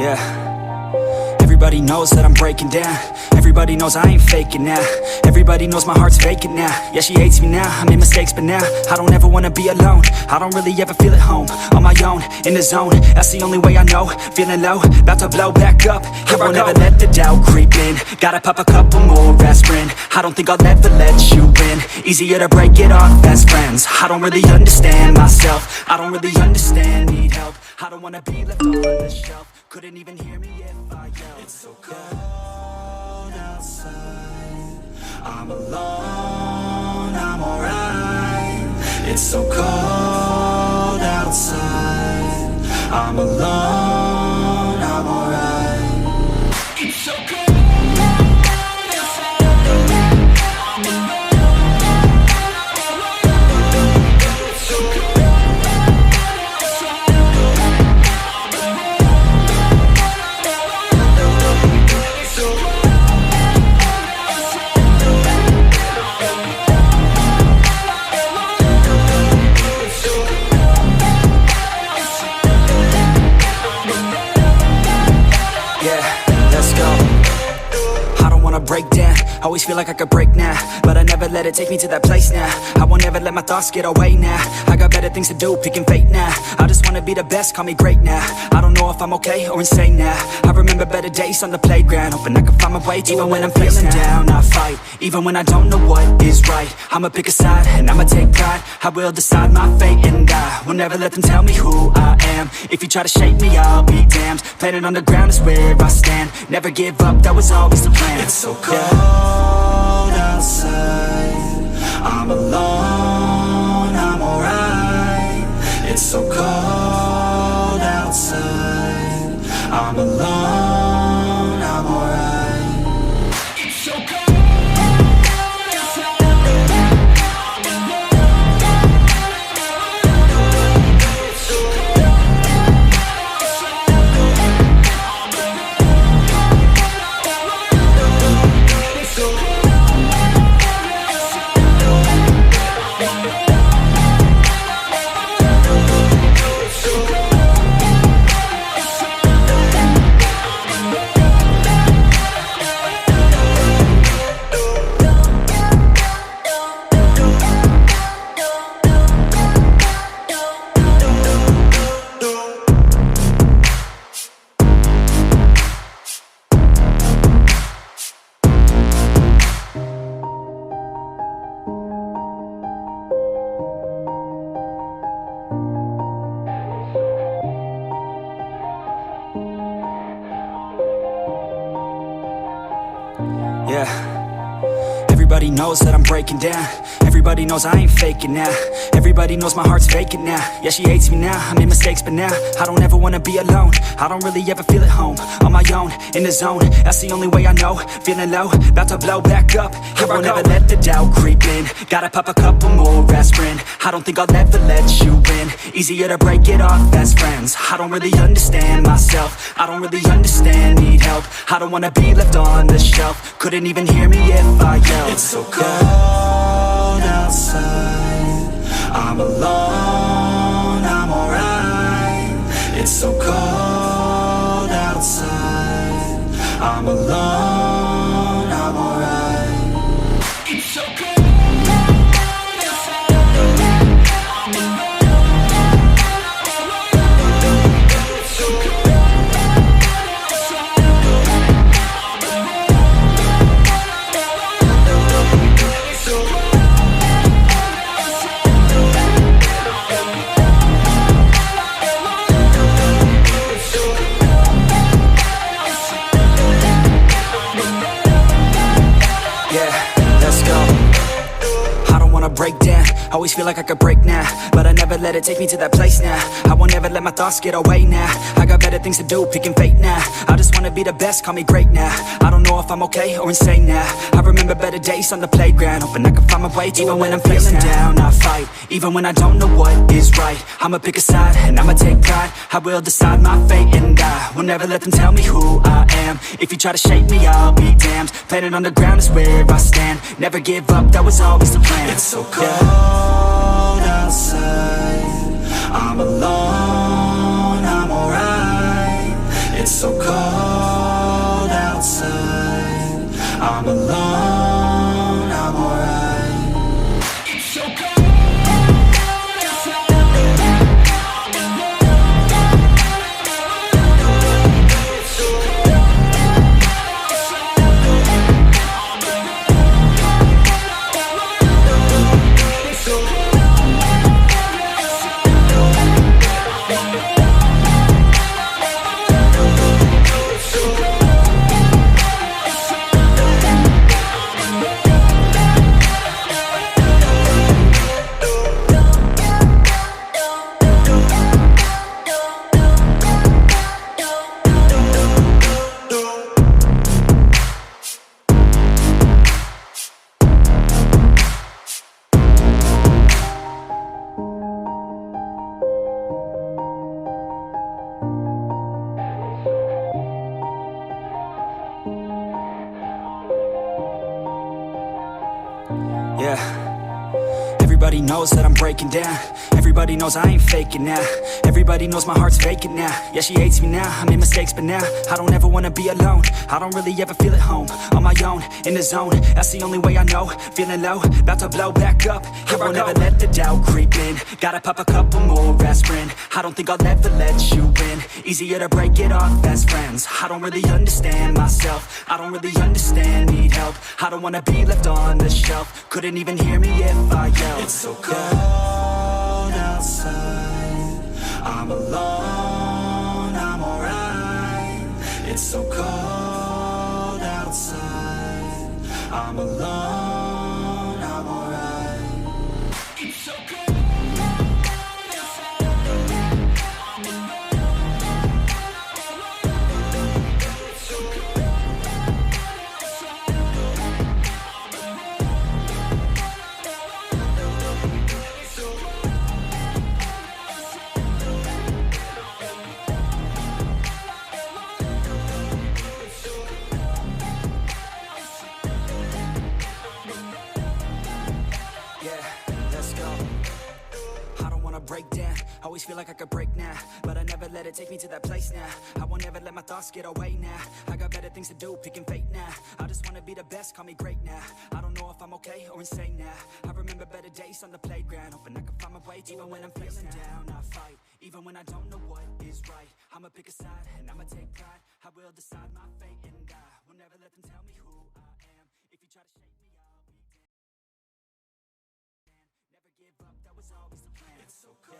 Yeah. Everybody knows that I'm breaking down. Everybody knows I ain't faking now. Everybody knows my heart's vacant now. Yeah, she hates me now, I made mistakes but now I don't ever wanna be alone. I don't really ever feel at home. On my own, in the zone, that's the only way I know. Feeling low, about to blow back up. Here I won't ever let the doubt creep in. Gotta pop a couple more aspirin. I don't think I'll ever let you in. Easier to break it off best friends. I don't really understand myself. I don't really understand, need help. I don't wanna be left on the shelf. Couldn't even hear me if I yelled. It's so cold outside. I'm alone, I'm alright. It's so cold outside. I'm alone, I'm alright. It's so cold. Break down, always feel like I could break now, but I never let it take me to that place now. I won't ever let my thoughts get away now. I got better things to do, picking fate now. I just wanna be the best, call me great now. I don't know if I'm okay or insane now. I remember better days on the playground, hoping I can find my way to even when I'm feeling down. I fight, even when I don't know what is right. I'ma pick a side, and I'ma take pride. I will decide my fate, and I will never let them tell me who I am. If you try to shape me, I'll be damned. Planet on the ground is where I stand. Never give up, that was always the plan. It's so cold outside. I'm alone, I'm alright. It's so cold outside. I'm alone, I'm alright. It's so cold. Yeah. Everybody knows that I'm breaking down. Everybody knows I ain't faking now. Everybody knows my heart's vacant now. Yeah, she hates me now, I made mistakes but now I don't ever wanna be alone. I don't really ever feel at home. On my own, in the zone, that's the only way I know. Feeling low, about to blow back up. Here I won't ever let the doubt creep in. Gotta pop a couple more aspirin. I don't think I'll ever let you in. Easier to break it off best friends. I don't really understand myself. I don't really understand, need help. I don't wanna be left on the shelf. Couldn't even hear me if I yelled. It's so cold outside. I'm alone, I'm alright. It's so cold outside. I'm alone, I'm alright. It's so cold. Break down, always feel like I could break now, but I never let it take me to that place now. I won't ever let my thoughts get away now. I got better things to do, picking fate now. I just wanna be the best, call me great now. I don't know if I'm okay or insane now. I remember better days on the playground, hoping I can find my way to even when I'm feeling down. I fight, even when I don't know what is right. I'ma pick a side, and I'ma take pride. I will decide my fate, and I will never let them tell me who I am. If you try to shape me, I'll be damned. Planet on the ground is where I stand. Never give up, that was always the plan. It's so cold outside. I'm alone, I'm alright. It's so I'm alone, I'm alright. It's so cold. Yeah, everybody knows that I'm breaking down. Everybody knows I ain't faking now. Everybody knows my heart's vacant now. Yeah, she hates me now, I made mistakes, but now I don't ever wanna be alone. I don't really ever feel at home. On my own, in the zone, that's the only way I know. Feeling low, about to blow back up. Here I won't ever let the doubt creep in. Gotta pop a couple more aspirin. I don't think I'll ever let you in. Easier to break it off best friends. I don't really understand myself. I don't really understand, need help. I don't wanna be left on the shelf. Couldn't even hear me if I yelled. It's so cold outside. I'm alone, I'm alright. It's so cold outside. I'm alone, I'm alright. It's so cold. Break down, always feel like I could break now, but I never let it take me to that place now. I won't ever let my thoughts get away now. I got better things to do, picking fate now. I just wanna be the best, call me great now. I don't know if I'm okay or insane now. I remember better days on the playground, hoping I can find my way even when I'm feeling down. I fight, even when I don't know what is right. I'ma pick a side, and I'ma take pride. I will decide my fate, and I will never let them tell me who I am. If you try to shake me, I'll be damned. Never give up, that was always the plan. It's so cold.